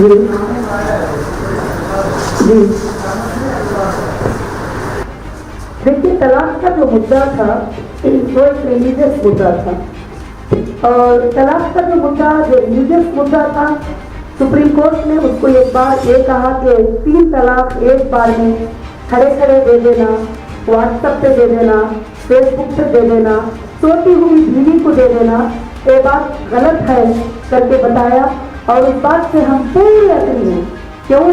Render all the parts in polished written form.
جی جی دیکھیے، طلاق کا جو مدعا تھا وہ ایک ریلیجس مدعا تھا، اور طلاق کا جو ریلیجس مدعا تھا، سپریم کورٹ نے اس کو ایک بار یہ کہا کہ 3 طلاق ایک بار میں کھڑے کھڑے دے دینا، واٹس ایپ پہ دے دینا، فیس بک پہ دے دینا، سوتی ہوئی بیوی کو دے دینا، یہ بات غلط ہے کر کے بتایا، اور اس بات سے ہم پورے اگری ہیں۔ کیوں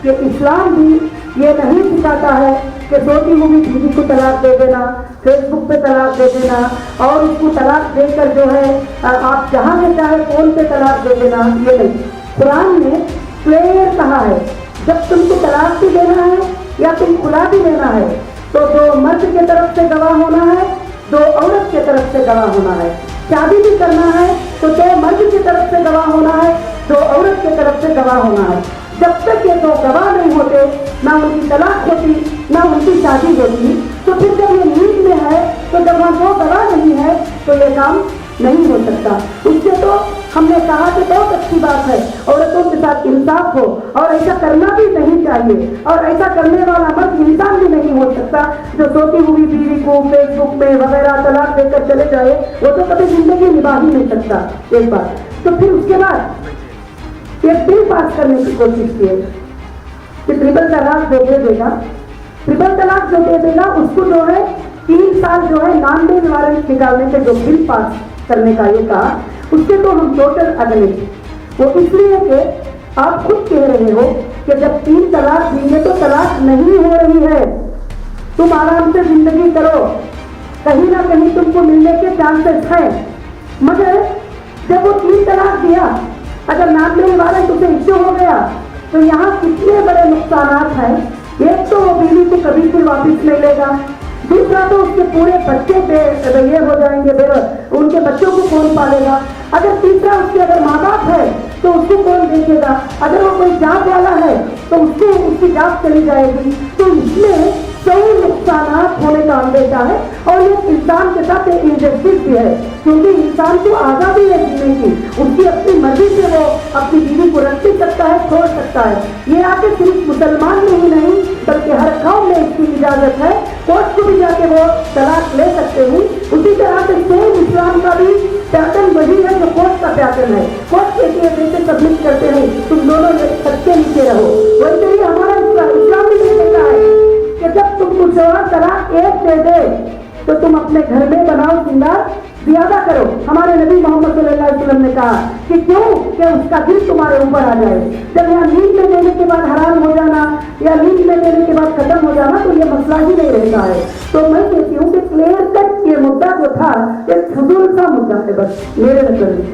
کہ اسلام بھی یہ نہیں سکھاتا ہے کہ سوتی ہوئی بیوی کو طلاق دے دینا، فیس بک پہ طلاق دے دینا، اور اس کو طلاق دے کر جو ہے آپ جہاں سے چاہے فون پہ طلاق دے دینا، یہ نہیں۔ قرآن نے کلیئر کہا ہے جب تم کو طلاق بھی دینا ہے یا تم کھلا بھی دینا ہے تو 2 مرد کے طرف سے گواہ ہونا ہے، 2 عورت کے طرف سے گواہ ہونا ہے۔ شادی بھی کرنا ہے تو 2 مرد کی طرف سے گواہ ہونا ہے، 2 عورت کی طرف سے گواہ ہونا ہے۔ جب تک یہ 2 گواہ نہیں ہوتے، نہ ان کی طلاق ہوتی نہ ان کی شادی ہوتی۔ تو پھر جب یہ نیت میں ہے تو جب وہاں 2 گواہ نہیں ہے تو یہ کام نہیں ہو سکتا۔ اس سے تو ہم نے کہا کہ بہت اچھی بات ہے، عورتوں کے ساتھ انصاف ہو، اور ایسا کرنا بھی نہیں چاہیے، اور ایسا کرنے والا مرد انسان بھی نہیں ہو سکتا جو سوتی ہوئی بیوی کو فیس بک میں وغیرہ طلاق دے کر چلے جائے، وہ تو کبھی زندگی نبھا ہی نہیں سکتا۔ ایک بات تو پھر اس کے بعد ایک بل پاس کرنے کی کوشش کی کہ ٹرپل طلاق جو دے دے گا، ٹرپل طلاق جو دے دے گا اس کو جو ہے 3 سال جو ہے نان ڈیل وارنٹ نکالنے کے جو بل پاس کرنے کا یہ کہا، اس سے تو ہم ٹوٹل اگلے۔ وہ اس لیے کہ آپ خود کہہ رہے ہو کہ جب 3 طلاق دیں گے تو طلاق نہیں ہو رہی ہے، تم آرام سے زندگی کرو، کہیں نہ کہیں تم کو ملنے کے چانسز ہیں۔ مگر جب وہ 3 طلاق دیا، اگر نان ڈیل وارنٹ اسے ایشو ہو گیا تو یہاں کتنے بڑے نقصانات ہیں۔ ایک تو وہ بیوی کو کبھی پھر واپس نہیں لے گا، دوسرا تو اس کے پورے بچے پہ یہ ہو جائیں گے، ان کے بچوں کو کون پالے گا، اگر تیسرا اس کے اگر ماں باپ ہے تو اس کو کون دیکھے گا، اگر وہ کوئی جاب والا ہے تو اس کو اس کی جاب چلی جائے گی۔ تو اس میں کئی نقصانات ہونے کا اندیشہ ہے، اور یہ انسان کے ساتھ ایک انجسٹس بھی ہے، کیونکہ انسان کو آزادی ہے جینے کی، اس کی اپنی مرضی سے وہ اپنی بیوی کو رکھ بھی سکتا ہے، چھوڑ سکتا ہے۔ یہ آ کے صرف مسلمان میں ہی نہیں بلکہ ہر قوم میں اس کی اجازت ہے، کورٹ کو بھی جا کے وہ طلاق لے سکتے ہیں۔ اسی طرح سے سیم اسلام کا بھی پیٹرن وہی ہے جو کورٹ کا پیٹرن ہے، کورٹ کے جیسے سبمٹ کرتے ہیں تم دونوں سب کے نیچے رہو، ویسے ہی ہمارا اسلام بھی یہ کہتا ہے کہ جب تم کو شوہر طلاق 1 دے دے تو تم اپنے گھر میں بناؤ سنگار زیادہ کرو۔ ہمارے نبی محمد صلی اللہ علیہ وسلم نے کہا کہ کیوں کہ اس کا دل تمہارے اوپر آ جائے۔ جب یہاں نیند میں دینے کے بعد حرام ہو جانا یا نیند میں دینے کے بعد ختم ہو جانا تو یہ مسئلہ ہی نہیں رہتا ہے۔ تو میں کہتی ہوں کہ کلیئر کٹ یہ مدعا جو تھا ایک فضول سا مدعا ہے بس میرے نظر میں۔